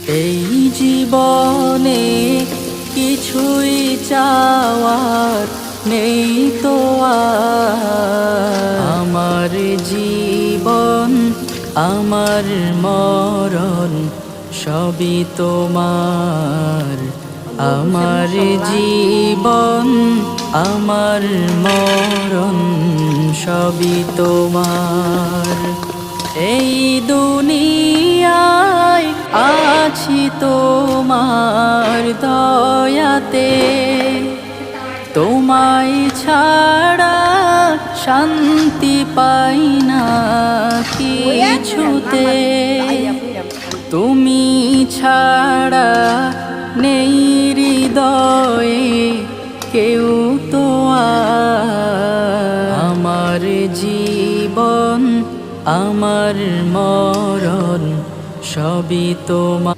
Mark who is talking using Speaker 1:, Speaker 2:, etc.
Speaker 1: এই জীবনে কিছুই চাওয়ার নেই তো আর। আমার জীবন আমার মরণ সবই তোমার। আমার জীবন আমার মরণ সবই তোমার। এই দুনিয়ায় আছি তোমার দয়াতে, তোমায় ছাড়া শান্তি পাই না কিছুতে। তুমি ছাড়া নেই হৃদয়ে কেউ তো আর। আমার জীবন আমার মরণ সবই তোমার।